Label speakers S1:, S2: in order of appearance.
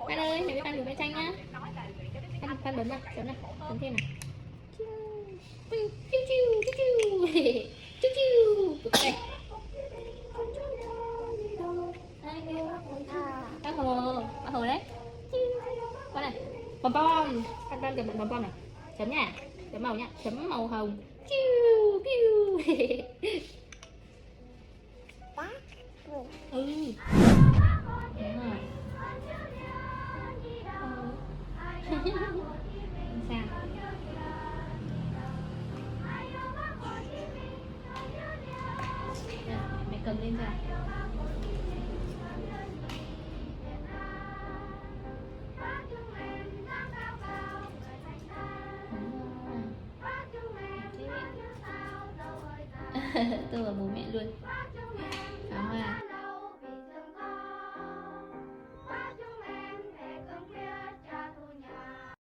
S1: Phan ơi, mẹ biết Phan dùng vẽ tranh nhá. Phan bấm nào, bấm nào, bấm thêm nào. Chiu chiu chiu chiu chiu chiu. Đây. Bác Hồ đấy. Con này, bom bom. Phan cầm bom bom này. Chấm nha, chấm màu nhá, chấm màu hồng. Chiu chiu. Ừ. Sao? Mẹ cầm lên rồi. Tôi và bố mẹ luôn.